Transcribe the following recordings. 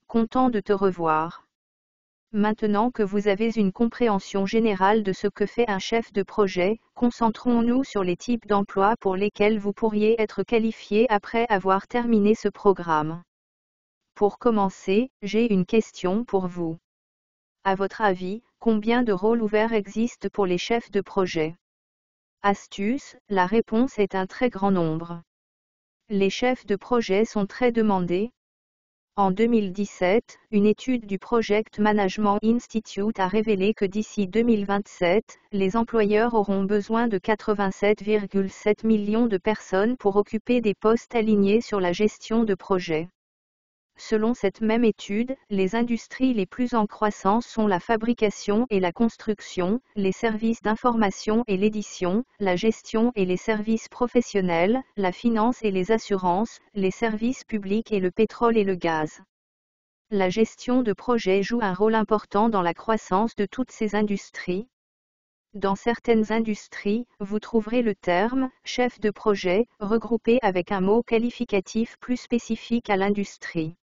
Content de te revoir. Maintenant que vous avez une compréhension générale de ce que fait un chef de projet, concentrons-nous sur les types d'emplois pour lesquels vous pourriez être qualifié après avoir terminé ce programme. Pour commencer, j'ai une question pour vous. À votre avis, combien de rôles ouverts existent pour les chefs de projet? Astuce, la réponse est un très grand nombre. Les chefs de projet sont très demandés. En 2017, une étude du Project Management Institute a révélé que d'ici 2027, les employeurs auront besoin de 87,7 millions de personnes pour occuper des postes alignés sur la gestion de projets. Selon cette même étude, les industries les plus en croissance sont la fabrication et la construction, les services d'information et l'édition, la gestion et les services professionnels, la finance et les assurances, les services publics et le pétrole et le gaz. La gestion de projet joue un rôle important dans la croissance de toutes ces industries. Dans certaines industries, vous trouverez le terme « chef de projet » regroupé avec un mot qualificatif plus spécifique à l'industrie.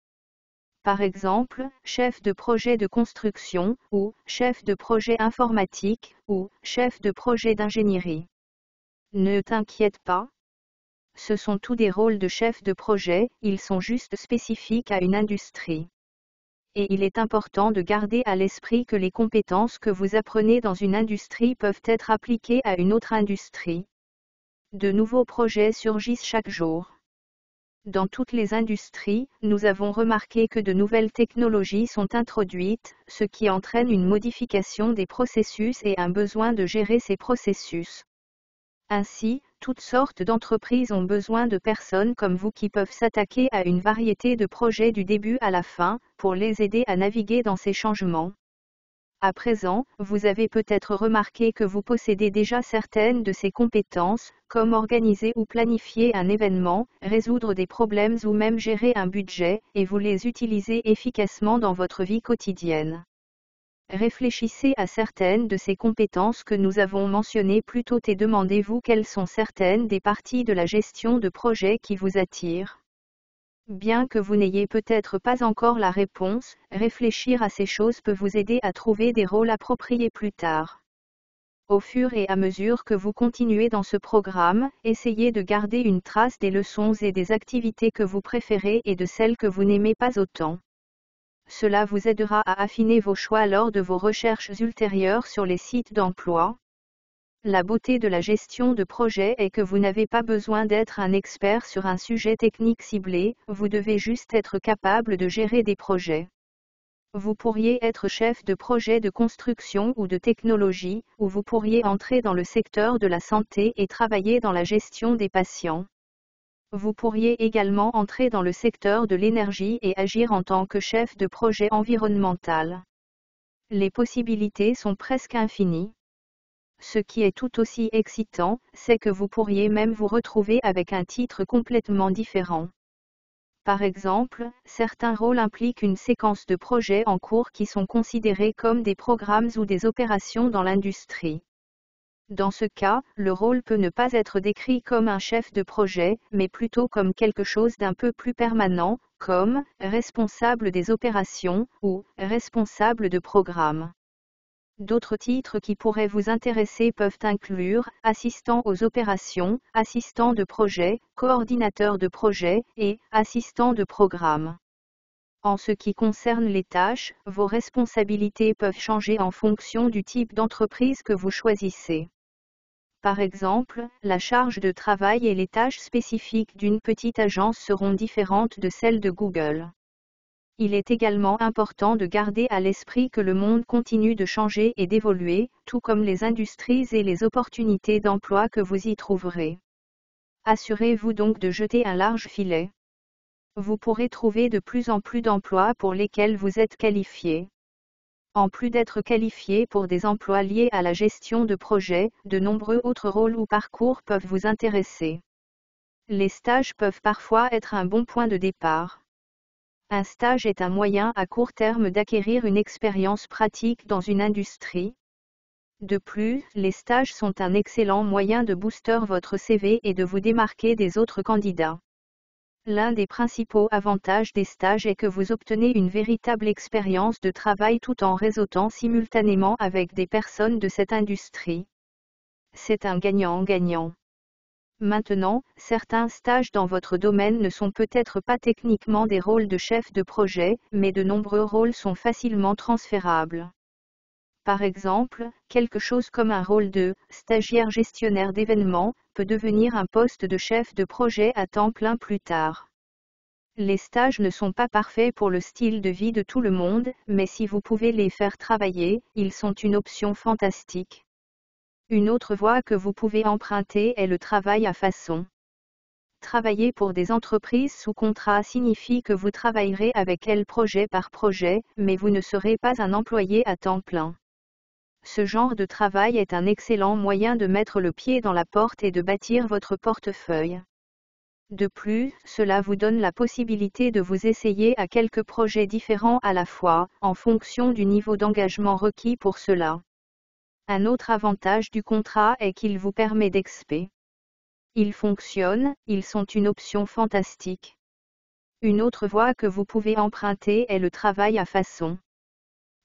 Par exemple, chef de projet de construction, ou chef de projet informatique, ou chef de projet d'ingénierie. Ne t'inquiète pas. Ce sont tous des rôles de chef de projet, ils sont juste spécifiques à une industrie. Et il est important de garder à l'esprit que les compétences que vous apprenez dans une industrie peuvent être appliquées à une autre industrie. De nouveaux projets surgissent chaque jour. Dans toutes les industries, nous avons remarqué que de nouvelles technologies sont introduites, ce qui entraîne une modification des processus et un besoin de gérer ces processus. Ainsi, toutes sortes d'entreprises ont besoin de personnes comme vous qui peuvent s'attaquer à une variété de projets du début à la fin, pour les aider à naviguer dans ces changements. À présent, vous avez peut-être remarqué que vous possédez déjà certaines de ces compétences, comme organiser ou planifier un événement, résoudre des problèmes ou même gérer un budget, et vous les utilisez efficacement dans votre vie quotidienne. Réfléchissez à certaines de ces compétences que nous avons mentionnées plus tôt et demandez-vous quelles sont certaines des parties de la gestion de projet qui vous attirent. Bien que vous n'ayez peut-être pas encore la réponse, réfléchir à ces choses peut vous aider à trouver des rôles appropriés plus tard. Au fur et à mesure que vous continuez dans ce programme, essayez de garder une trace des leçons et des activités que vous préférez et de celles que vous n'aimez pas autant. Cela vous aidera à affiner vos choix lors de vos recherches ultérieures sur les sites d'emploi. La beauté de la gestion de projet est que vous n'avez pas besoin d'être un expert sur un sujet technique ciblé, vous devez juste être capable de gérer des projets. Vous pourriez être chef de projet de construction ou de technologie, ou vous pourriez entrer dans le secteur de la santé et travailler dans la gestion des patients. Vous pourriez également entrer dans le secteur de l'énergie et agir en tant que chef de projet environnemental. Les possibilités sont presque infinies. Ce qui est tout aussi excitant, c'est que vous pourriez même vous retrouver avec un titre complètement différent. Par exemple, certains rôles impliquent une séquence de projets en cours qui sont considérés comme des programmes ou des opérations dans l'industrie. Dans ce cas, le rôle peut ne pas être décrit comme un chef de projet, mais plutôt comme quelque chose d'un peu plus permanent, comme responsable des opérations ou responsable de programme. D'autres titres qui pourraient vous intéresser peuvent inclure assistant aux opérations, assistant de projet, coordinateur de projet et assistant de programme. En ce qui concerne les tâches, vos responsabilités peuvent changer en fonction du type d'entreprise que vous choisissez. Par exemple, la charge de travail et les tâches spécifiques d'une petite agence seront différentes de celles de Google. Il est également important de garder à l'esprit que le monde continue de changer et d'évoluer, tout comme les industries et les opportunités d'emploi que vous y trouverez. Assurez-vous donc de jeter un large filet. Vous pourrez trouver de plus en plus d'emplois pour lesquels vous êtes qualifié. En plus d'être qualifié pour des emplois liés à la gestion de projets, de nombreux autres rôles ou parcours peuvent vous intéresser. Les stages peuvent parfois être un bon point de départ. Un stage est un moyen à court terme d'acquérir une expérience pratique dans une industrie. De plus, les stages sont un excellent moyen de booster votre CV et de vous démarquer des autres candidats. L'un des principaux avantages des stages est que vous obtenez une véritable expérience de travail tout en réseautant simultanément avec des personnes de cette industrie. C'est un gagnant-gagnant. Maintenant, certains stages dans votre domaine ne sont peut-être pas techniquement des rôles de chef de projet, mais de nombreux rôles sont facilement transférables. Par exemple, quelque chose comme un rôle de stagiaire gestionnaire d'événements peut devenir un poste de chef de projet à temps plein plus tard. Les stages ne sont pas parfaits pour le style de vie de tout le monde, mais si vous pouvez les faire travailler, ils sont une option fantastique. Une autre voie que vous pouvez emprunter est le travail à façon. Travailler pour des entreprises sous contrat signifie que vous travaillerez avec elles projet par projet, mais vous ne serez pas un employé à temps plein. Ce genre de travail est un excellent moyen de mettre le pied dans la porte et de bâtir votre portefeuille. De plus, cela vous donne la possibilité de vous essayer à quelques projets différents à la fois, en fonction du niveau d'engagement requis pour cela. Un autre avantage du contrat est qu'il vous permet d'expédier. Ils fonctionnent, ils sont une option fantastique. Une autre voie que vous pouvez emprunter est le travail à façon.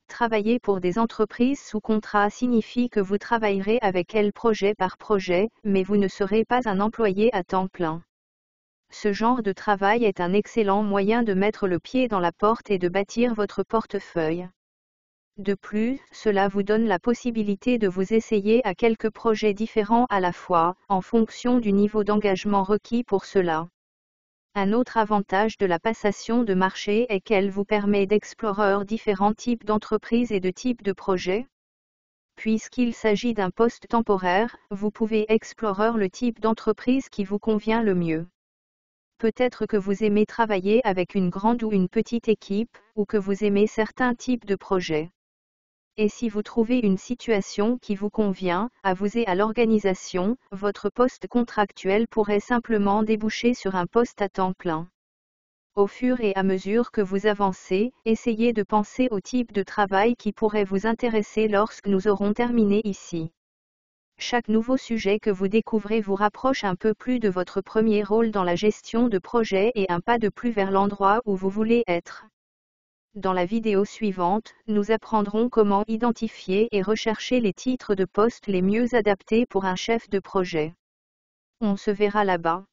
Travailler pour des entreprises sous contrat signifie que vous travaillerez avec elles projet par projet, mais vous ne serez pas un employé à temps plein. Ce genre de travail est un excellent moyen de mettre le pied dans la porte et de bâtir votre portefeuille. De plus, cela vous donne la possibilité de vous essayer à quelques projets différents à la fois, en fonction du niveau d'engagement requis pour cela. Un autre avantage de la passation de marché est qu'elle vous permet d'explorer différents types d'entreprises et de types de projets. Puisqu'il s'agit d'un poste temporaire, vous pouvez explorer le type d'entreprise qui vous convient le mieux. Peut-être que vous aimez travailler avec une grande ou une petite équipe, ou que vous aimez certains types de projets. Et si vous trouvez une situation qui vous convient, à vous et à l'organisation, votre poste contractuel pourrait simplement déboucher sur un poste à temps plein. Au fur et à mesure que vous avancez, essayez de penser au type de travail qui pourrait vous intéresser lorsque nous aurons terminé ici. Chaque nouveau sujet que vous découvrez vous rapproche un peu plus de votre premier rôle dans la gestion de projet et un pas de plus vers l'endroit où vous voulez être. Dans la vidéo suivante, nous apprendrons comment identifier et rechercher les titres de poste les mieux adaptés pour un chef de projet. On se verra là-bas.